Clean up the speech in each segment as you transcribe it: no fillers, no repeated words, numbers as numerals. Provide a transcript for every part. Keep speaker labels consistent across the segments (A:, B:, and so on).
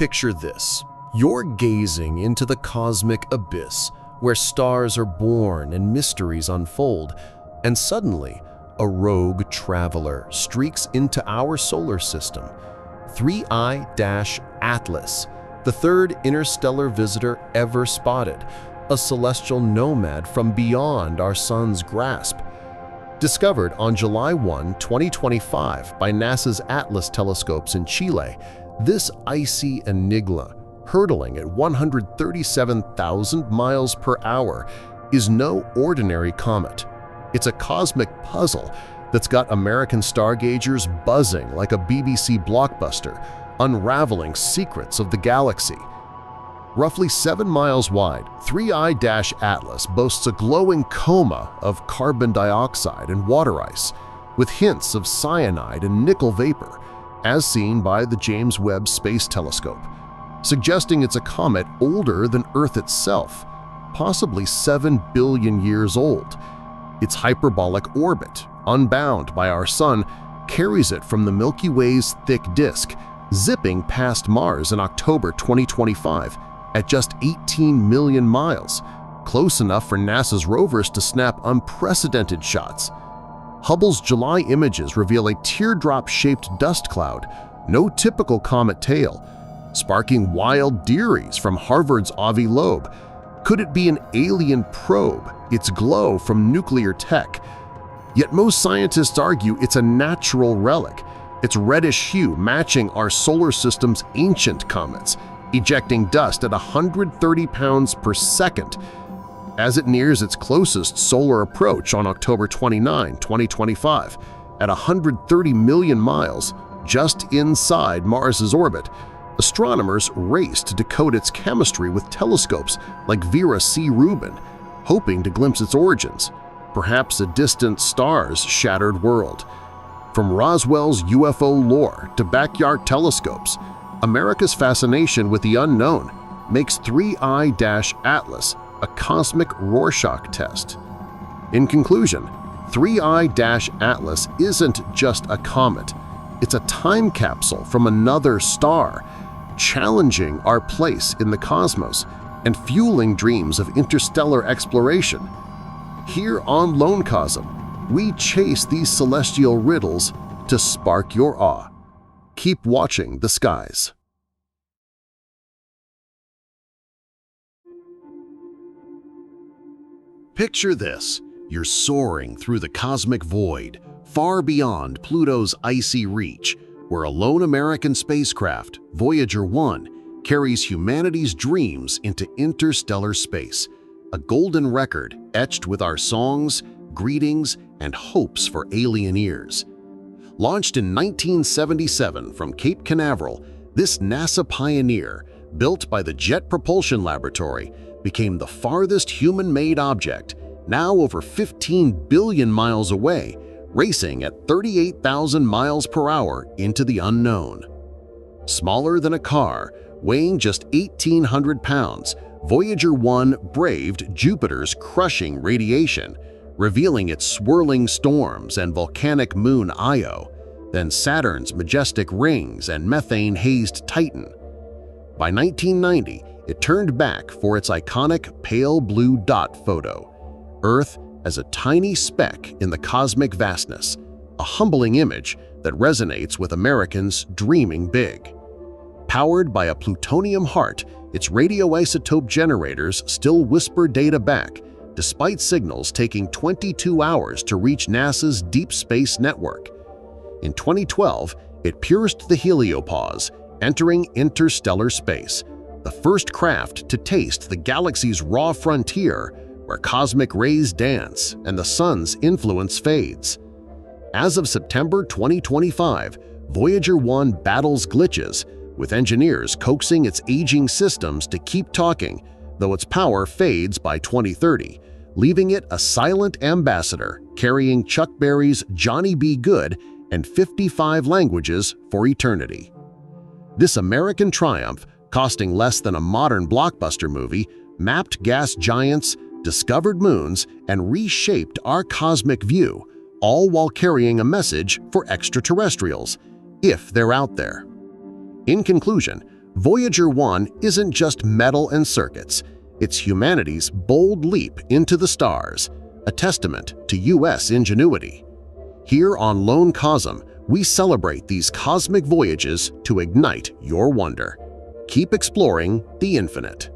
A: Picture this. You're gazing into the cosmic abyss where stars are born and mysteries unfold, and suddenly a rogue traveler streaks into our solar system. 3I-Atlas, the third interstellar visitor ever spotted, a celestial nomad from beyond our sun's grasp. Discovered on July 1, 2025 by NASA's Atlas telescopes in Chile, this icy enigma, hurtling at 137,000 miles per hour, is no ordinary comet. It's a cosmic puzzle that's got American stargazers buzzing like a BBC blockbuster, unraveling secrets of the galaxy. Roughly 7 miles wide, 3I-Atlas boasts a glowing coma of carbon dioxide and water ice, with hints of cyanide and nickel vapor, as seen by the James Webb Space Telescope, suggesting it's a comet older than Earth itself, possibly 7 billion years old. Its hyperbolic orbit, unbound by our Sun, carries it from the Milky Way's thick disk, zipping past Mars in October 2025 at just 18 million miles, close enough for NASA's rovers to snap unprecedented shots. Hubble's July images reveal a teardrop-shaped dust cloud, no typical comet tail, sparking wild theories from Harvard's Avi Loeb. Could it be an alien probe, its glow from nuclear tech? Yet most scientists argue it's a natural relic, its reddish hue matching our solar system's ancient comets, ejecting dust at 130 pounds per second. As it nears its closest solar approach on October 29, 2025, at 130 million miles, just inside Mars's orbit, astronomers race to decode its chemistry with telescopes like Vera C. Rubin, hoping to glimpse its origins, perhaps a distant star's shattered world. From Roswell's UFO lore to backyard telescopes, America's fascination with the unknown makes 3I-Atlas a cosmic Rorschach test. In conclusion, 3I-Atlas isn't just a comet, it's a time capsule from another star, challenging our place in the cosmos and fueling dreams of interstellar exploration. Here on Lone Cosm, we chase these celestial riddles to spark your awe. Keep watching the skies. Picture this. You're soaring through the cosmic void, far beyond Pluto's icy reach, where a lone American spacecraft, Voyager 1, carries humanity's dreams into interstellar space, a golden record etched with our songs, greetings, and hopes for alien ears. Launched in 1977 from Cape Canaveral, this NASA pioneer, built by the Jet Propulsion Laboratory, became the farthest human-made object, now over 15 billion miles away, racing at 38,000 miles per hour into the unknown. Smaller than a car, weighing just 1,800 pounds, Voyager 1 braved Jupiter's crushing radiation, revealing its swirling storms and volcanic moon Io, then Saturn's majestic rings and methane-hazed Titan. By 1990, it turned back for its iconic pale blue dot photo, Earth as a tiny speck in the cosmic vastness, a humbling image that resonates with Americans dreaming big. Powered by a plutonium heart, its radioisotope generators still whisper data back, despite signals taking 22 hours to reach NASA's Deep Space Network. In 2012, it pierced the heliopause, entering interstellar space, the first craft to taste the galaxy's raw frontier where cosmic rays dance and the sun's influence fades. As of September 2025, Voyager 1 battles glitches, with engineers coaxing its aging systems to keep talking, though its power fades by 2030, leaving it a silent ambassador carrying Chuck Berry's Johnny B. Goode and 55 languages for eternity. This American triumph, costing less than a modern blockbuster movie, mapped gas giants, discovered moons, and reshaped our cosmic view, all while carrying a message for extraterrestrials, if they're out there. In conclusion, Voyager 1 isn't just metal and circuits, it's humanity's bold leap into the stars, a testament to U.S. ingenuity. Here on Lone Cosm, we celebrate these cosmic voyages to ignite your wonder. Keep exploring the infinite.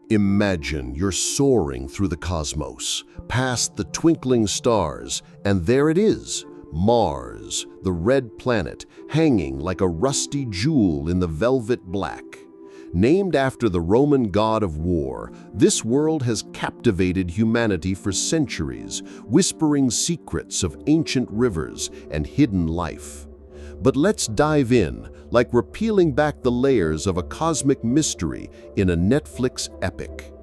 A: Imagine you're soaring through the cosmos, past the twinkling stars, and there it is, Mars, the red planet, hanging like a rusty jewel in the velvet black. Named after the Roman god of war, this world has captivated humanity for centuries, whispering secrets of ancient rivers and hidden life. But let's dive in, like we're peeling back the layers of a cosmic mystery in a Netflix epic.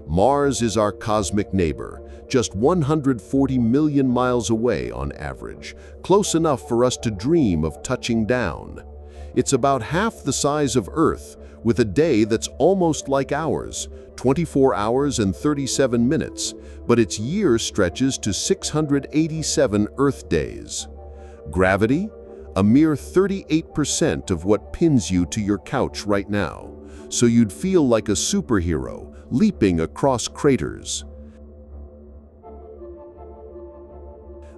A: Mars is our cosmic neighbor, just 140 million miles away on average, close enough for us to dream of touching down. It's about half the size of Earth, with a day that's almost like ours, 24 hours and 37 minutes, but its year stretches to 687 Earth days. Gravity? A mere 38% of what pins you to your couch right now, so you'd feel like a superhero leaping across craters.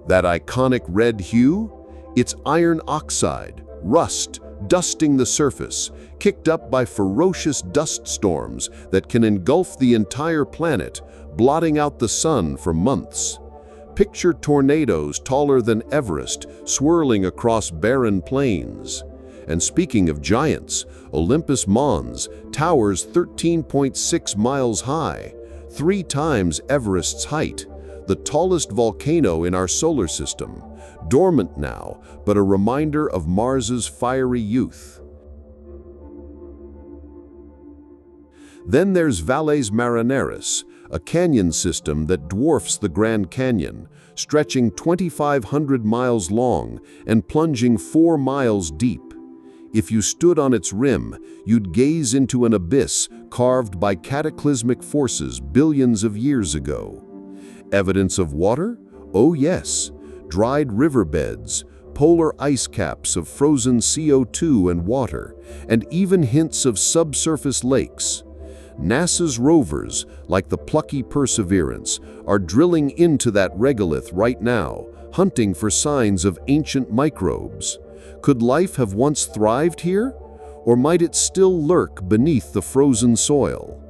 A: That iconic red hue? It's iron oxide, rust, dusting the surface, kicked up by ferocious dust storms that can engulf the entire planet, blotting out the sun for months. Picture tornadoes taller than Everest swirling across barren plains. And speaking of giants, Olympus Mons towers 13.6 miles high, 3 times Everest's height, the tallest volcano in our solar system, dormant now, but a reminder of Mars's fiery youth. Then there's Valles Marineris, a canyon system that dwarfs the Grand Canyon, stretching 2,500 miles long and plunging 4 miles deep. If you stood on its rim, you'd gaze into an abyss carved by cataclysmic forces billions of years ago. Evidence of water? Oh yes. Dried riverbeds, polar ice caps of frozen CO2 and water, and even hints of subsurface lakes. NASA's rovers, like the plucky Perseverance, are drilling into that regolith right now, hunting for signs of ancient microbes. Could life have once thrived here? Or might it still lurk beneath the frozen soil?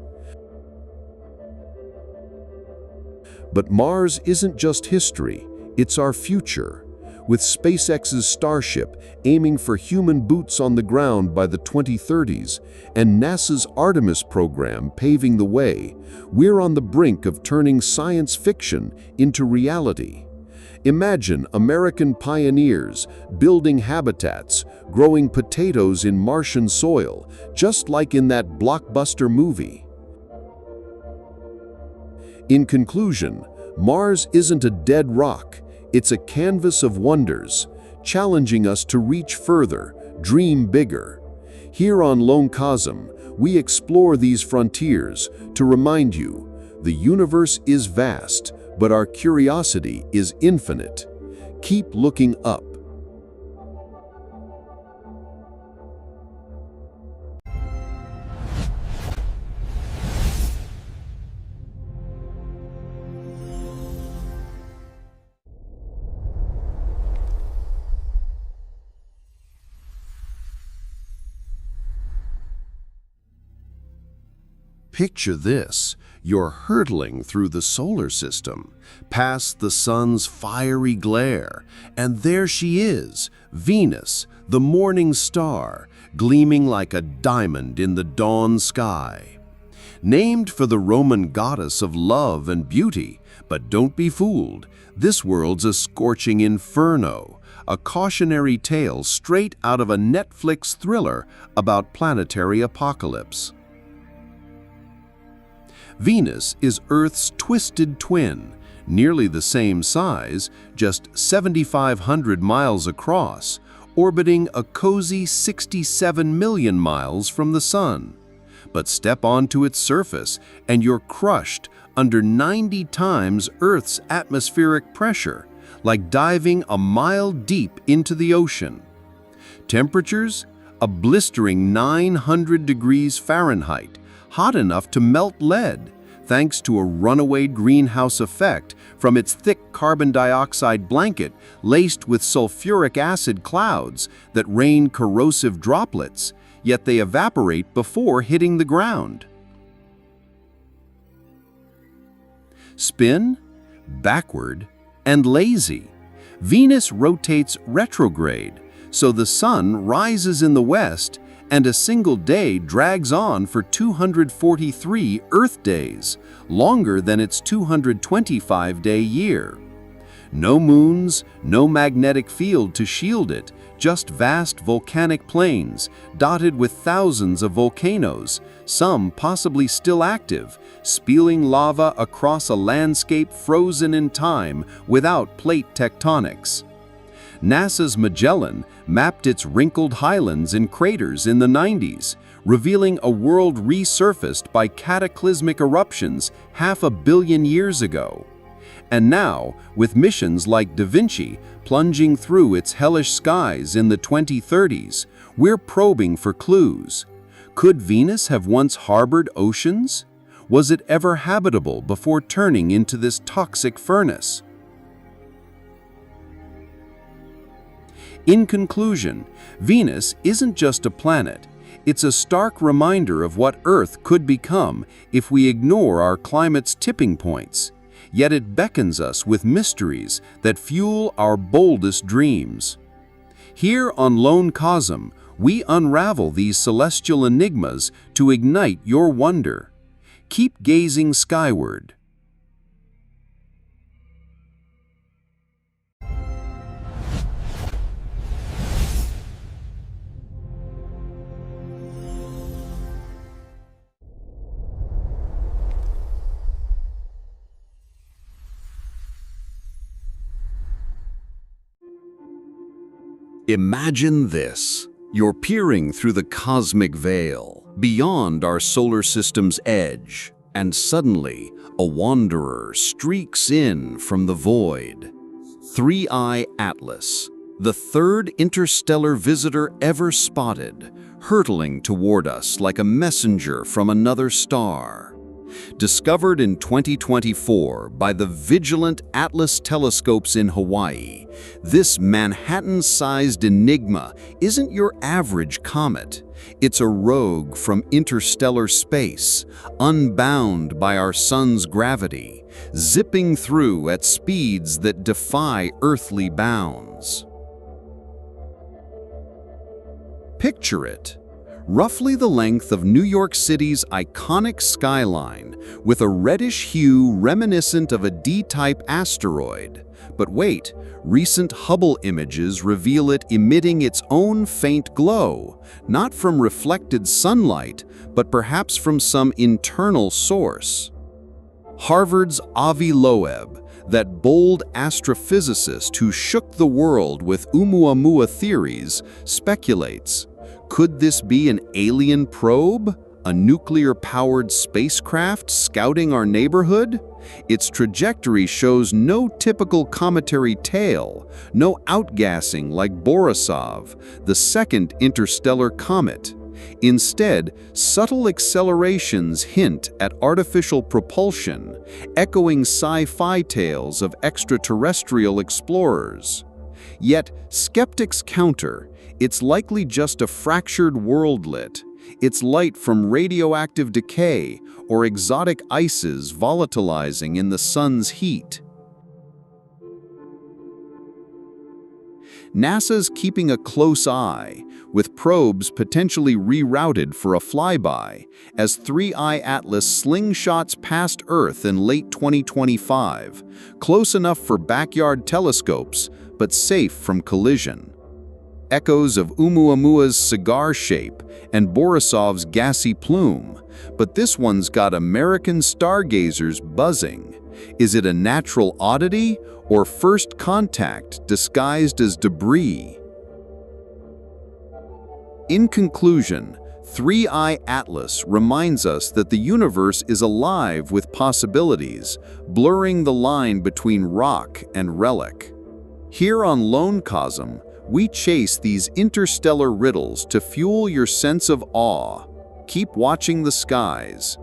A: But Mars isn't just history, it's our future. With SpaceX's Starship aiming for human boots on the ground by the 2030s and NASA's Artemis program paving the way, we're on the brink of turning science fiction into reality. Imagine American pioneers building habitats, growing potatoes in Martian soil, just like in that blockbuster movie. In conclusion, Mars isn't a dead rock. It's a canvas of wonders, challenging us to reach further, dream bigger. Here on Lone Cosm, we explore these frontiers to remind you, the universe is vast, but our curiosity is infinite. Keep looking up. Picture this, you're hurtling through the solar system, past the sun's fiery glare, and there she is, Venus, the morning star, gleaming like a diamond in the dawn sky. Named for the Roman goddess of love and beauty, but don't be fooled, this world's a scorching inferno,
B: a cautionary tale straight out of a Netflix thriller about planetary apocalypse. Venus is Earth's twisted twin, nearly the same size, just 7,500 miles across, orbiting a cozy 67 million miles from the Sun. But step onto its surface and you're crushed under 90 times Earth's atmospheric pressure, like diving a mile deep into the ocean. Temperatures? A blistering 900 degrees Fahrenheit, hot enough to melt lead, thanks to a runaway greenhouse effect from its thick carbon dioxide blanket laced with sulfuric acid clouds that rain corrosive droplets, yet they evaporate before hitting the ground. Spin, backward, and lazy. Venus rotates retrograde, so the Sun rises in the west and a single day drags on for 243 Earth days, longer than its 225-day year. No moons, no magnetic field to shield it, just vast volcanic plains dotted with thousands of volcanoes, some possibly still active, spewing lava across a landscape frozen in time without plate tectonics. NASA's Magellan mapped its wrinkled highlands and craters in the 90s, revealing a world resurfaced by cataclysmic eruptions 500 million years ago. And now, with missions like Da Vinci plunging through its hellish skies in the 2030s, we're probing for clues. Could Venus have once harbored oceans? Was it ever habitable before turning into this toxic furnace? In conclusion, Venus isn't just a planet. It's a stark reminder of what Earth could become if we ignore our climate's tipping points. Yet it beckons us with mysteries that fuel our boldest dreams. Here on Lone Cosm, we unravel these celestial enigmas to ignite your wonder. Keep gazing skyward.
C: Imagine this. You're peering through the cosmic veil, beyond our solar system's edge, and suddenly, a wanderer streaks in from the void. 3I Atlas, the third interstellar visitor ever spotted, hurtling toward us like a messenger from another star. Discovered in 2024 by the vigilant Atlas telescopes in Hawaii, this Manhattan-sized enigma isn't your average comet. It's a rogue from interstellar space, unbound by our sun's gravity, zipping through at speeds that defy earthly bounds. Picture it. Roughly the length of New York City's iconic skyline, with a reddish hue reminiscent of a D-type asteroid. But wait, recent Hubble images reveal it emitting its own faint glow, not from reflected sunlight, but perhaps from some internal source. Harvard's Avi Loeb, that bold astrophysicist who shook the world with Oumuamua theories, speculates, could this be an alien probe? A nuclear-powered spacecraft scouting our neighborhood? Its trajectory shows no typical cometary tail, no outgassing like Borisov, the second interstellar comet. Instead, subtle accelerations hint at artificial propulsion, echoing sci-fi tales of extraterrestrial explorers. Yet, skeptics counter, it's likely just a fractured worldlet. It's light from radioactive decay or exotic ices volatilizing in the sun's heat. NASA's keeping a close eye, with probes potentially rerouted for a flyby, as 3I Atlas slingshots past Earth in late 2025, close enough for backyard telescopes, but safe from collision. Echoes of Oumuamua's cigar shape and Borisov's gassy plume, but this one's got American stargazers buzzing. Is it a natural oddity or first contact disguised as debris? In conclusion, 3I Atlas reminds us that the universe is alive with possibilities, blurring the line between rock and relic. Here on Lone Cosm, we chase these interstellar riddles to fuel your sense of awe. Keep watching the skies.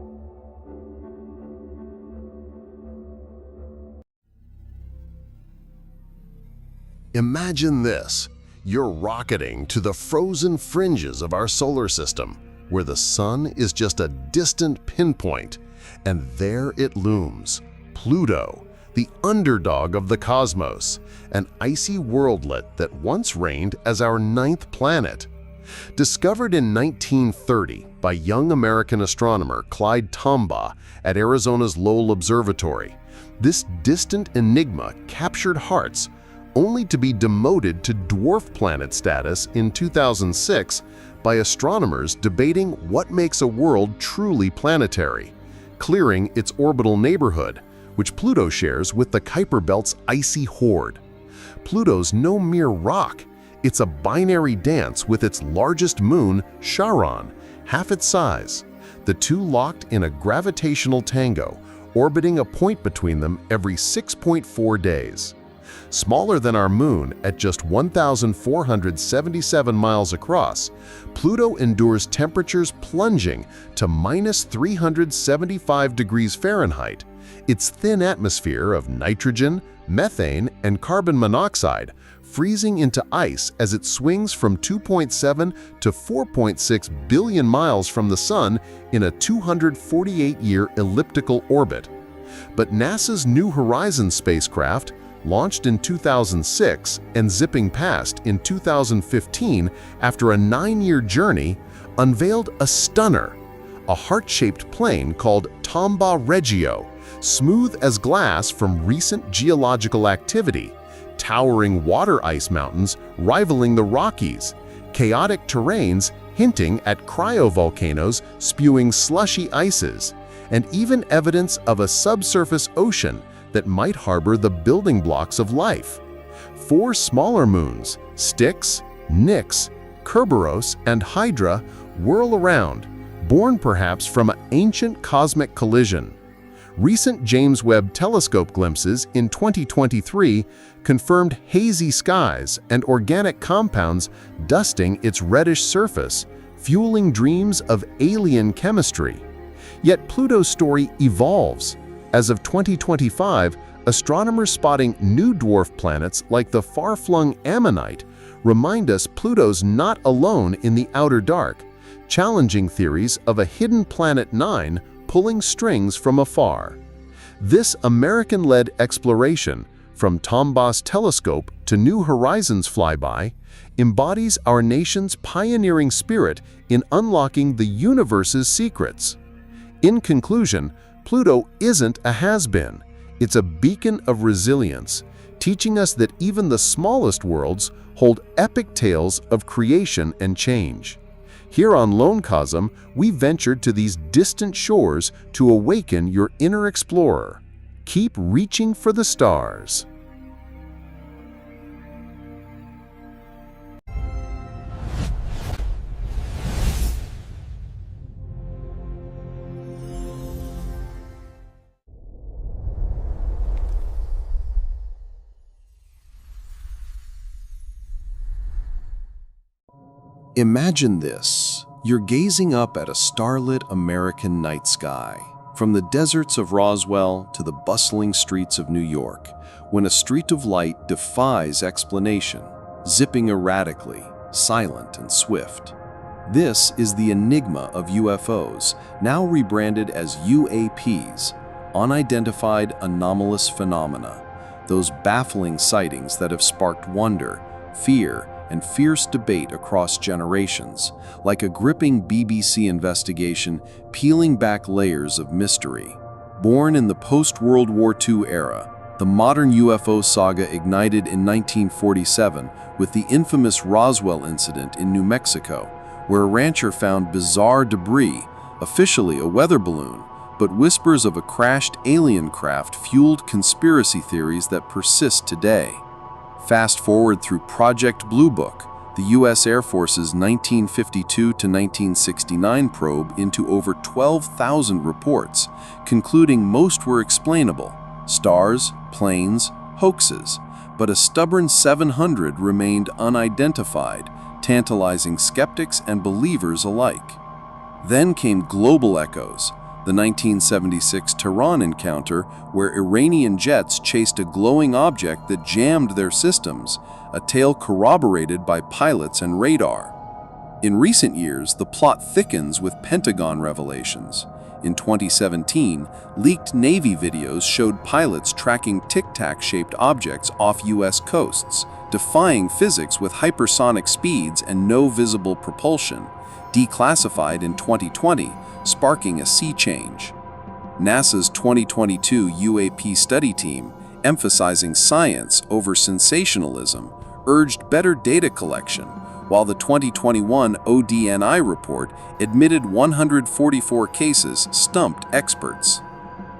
A: Imagine this. You're rocketing to the frozen fringes of our solar system, where the sun is just a distant pinpoint, and there it looms, Pluto, the underdog of the cosmos, an icy worldlet that once reigned as our 9th planet. Discovered in 1930 by young American astronomer Clyde Tombaugh at Arizona's Lowell Observatory, this distant enigma captured hearts, only to be demoted to dwarf planet status in 2006 by astronomers debating what makes a world truly planetary, clearing its orbital neighborhood, which Pluto shares with the Kuiper Belt's icy hoard. Pluto's no mere rock, it's a binary dance with its largest moon, Charon, half its size, the two locked in a gravitational tango, orbiting a point between them every 6.4 days. Smaller than our moon at just 1,477 miles across, Pluto endures temperatures plunging to -375 degrees Fahrenheit, its thin atmosphere of nitrogen, methane, and carbon monoxide freezing into ice as it swings from 2.7 to 4.6 billion miles from the Sun in a 248-year elliptical orbit. But NASA's New Horizons spacecraft, launched in 2006 and zipping past in 2015 after a 9-year journey, unveiled a stunner, a heart-shaped plane called Tombaugh Regio, smooth as glass from recent geological activity, towering water ice mountains rivaling the Rockies, chaotic terrains hinting at cryovolcanoes spewing slushy ices, and even evidence of a subsurface ocean that might harbor the building blocks of life. 4 smaller moons, Styx, Nix, Kerberos, and Hydra, whirl around, born perhaps from an ancient cosmic collision. Recent James Webb Telescope glimpses in 2023 confirmed hazy skies and organic compounds dusting its reddish surface, fueling dreams of alien chemistry. Yet Pluto's story evolves. As of 2025, astronomers spotting new dwarf planets like the far-flung Ammonite remind us Pluto's not alone in the outer dark, challenging theories of a hidden Planet 9 pulling strings from afar. This American-led exploration, from Tombaugh's telescope to New Horizons flyby, embodies our nation's pioneering spirit in unlocking the universe's secrets. In conclusion, Pluto isn't a has-been. It's a beacon of resilience, teaching us that even the smallest worlds hold epic tales of creation and change. Here on Lone Cosm, we ventured to these distant shores to awaken your inner explorer. Keep reaching for the stars.
C: Imagine this. You're gazing up at a starlit American night sky, from the deserts of Roswell to the bustling streets of New York, when a streak of light defies explanation, zipping erratically, silent and swift. This is the enigma of UFOs, now rebranded as UAPs, unidentified anomalous phenomena, those baffling sightings that have sparked wonder, fear,
B: and fierce debate across generations, like a gripping BBC investigation peeling back layers of mystery. Born in the post-World War II era, the modern UFO saga ignited in 1947 with the infamous Roswell incident in New Mexico, where a rancher found bizarre debris, officially a weather balloon, but whispers of a crashed alien craft fueled conspiracy theories that persist today. Fast forward through Project Blue Book, the U.S. Air Force's 1952 to 1969 probe into over 12,000 reports, concluding most were explainable: stars, planes, hoaxes, but a stubborn 700 remained unidentified, tantalizing skeptics and believers alike. Then came global echoes, the 1976 Tehran encounter where Iranian jets chased a glowing object that jammed their systems, a tale corroborated by pilots and radar. In recent years, the plot thickens with Pentagon revelations. In 2017, leaked Navy videos showed pilots tracking tic-tac-shaped objects off U.S. coasts, defying physics with hypersonic speeds and no visible propulsion, declassified in 2020, sparking a sea change. NASA's 2022 UAP study team, emphasizing science over sensationalism, urged better data collection, while the 2021 ODNI report admitted 144 cases stumped experts.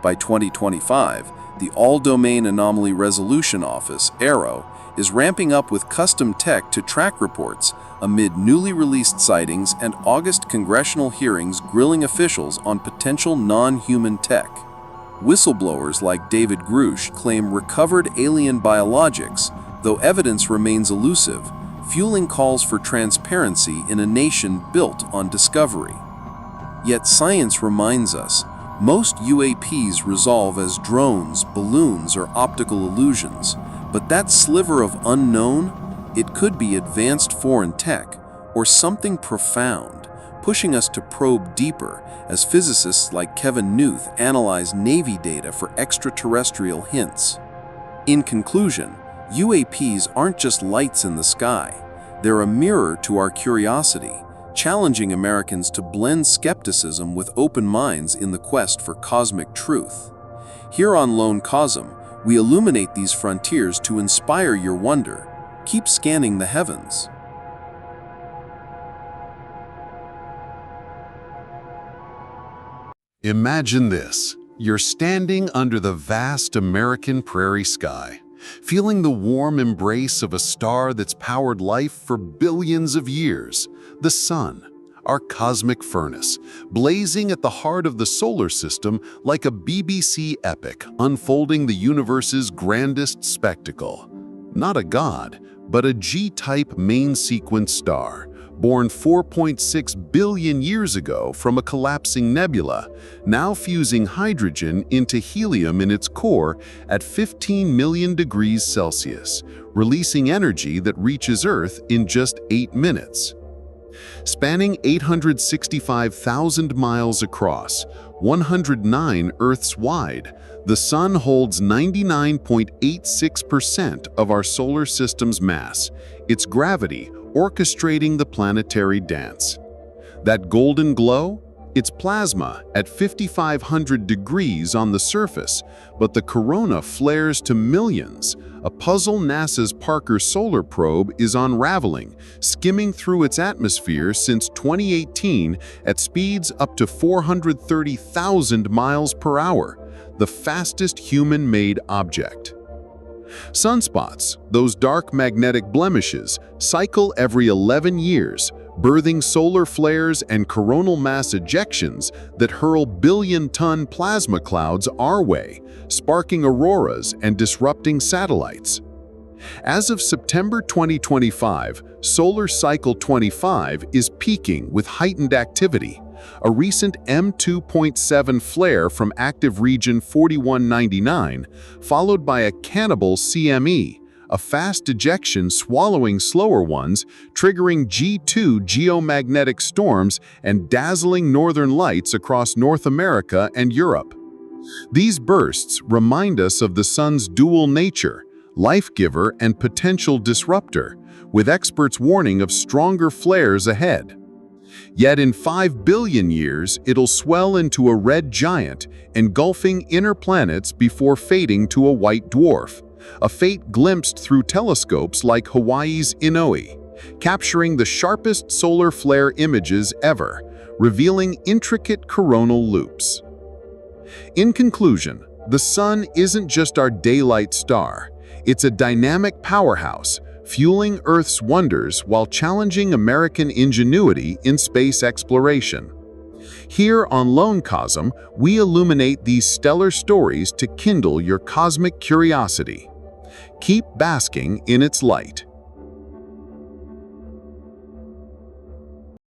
B: By 2025, the All-Domain Anomaly Resolution Office, AARO, is ramping up with custom tech to track reports amid newly released sightings and August congressional hearings grilling officials on potential non-human tech. Whistleblowers like David Grush claim recovered alien biologics, though evidence remains elusive, fueling calls for transparency in a nation built on discovery. Yet science reminds us, most UAPs resolve as drones, balloons, or optical illusions, but that sliver of unknown, it could be advanced foreign tech or something profound, pushing us to probe deeper as physicists like Kevin Knuth analyze Navy data for extraterrestrial hints. In conclusion, UAPs aren't just lights in the sky. They're a mirror to our curiosity, challenging Americans to blend skepticism with open minds in the quest for cosmic truth. Here on Lone Cosm, we illuminate these frontiers to inspire your wonder. Keep scanning the heavens.
C: Imagine this. You're standing under the vast American prairie sky, feeling the warm embrace of a star that's powered life for billions of years, the Sun, our cosmic furnace, blazing at the heart of the solar system like a BBC epic unfolding the universe's grandest spectacle. Not a god, but a G-type main-sequence star, born 4.6 billion years ago from a collapsing nebula, now fusing hydrogen into helium in its core at 15 million degrees Celsius, releasing energy that reaches Earth in just 8 minutes. Spanning 865,000 miles across, 109 Earths wide, the Sun holds 99.86% of our solar system's mass, its gravity orchestrating the planetary dance. That golden glow? It's plasma at 5,500 degrees on the surface, but the corona flares to millions. A puzzle NASA's Parker Solar Probe is unraveling, skimming through its atmosphere since 2018 at speeds up to 430,000 miles per hour, the fastest human-made object. Sunspots, those dark magnetic blemishes, cycle every 11 years, birthing solar flares and coronal mass ejections that hurl billion-ton plasma clouds our way, sparking auroras and disrupting satellites. As of September 2025, Solar Cycle 25 is peaking with heightened activity. A recent M2.7 flare from active region 4199, followed by a cannibal CME, a fast ejection swallowing slower ones, triggering G2 geomagnetic storms and dazzling northern lights across North America and Europe. These bursts remind us of the Sun's dual nature, life giver and potential disruptor, with experts warning of stronger flares ahead. Yet in 5 billion years, it'll swell into a red giant, engulfing inner planets before fading to a white dwarf, a fate glimpsed through telescopes like Hawaii's Inouye, capturing the sharpest solar flare images ever, revealing intricate coronal loops. In conclusion, the Sun isn't just our daylight star. It's a dynamic powerhouse, fueling Earth's wonders while challenging American ingenuity in space exploration. Here on Lone Cosm, we illuminate these stellar stories to kindle your cosmic curiosity. Keep basking in its light.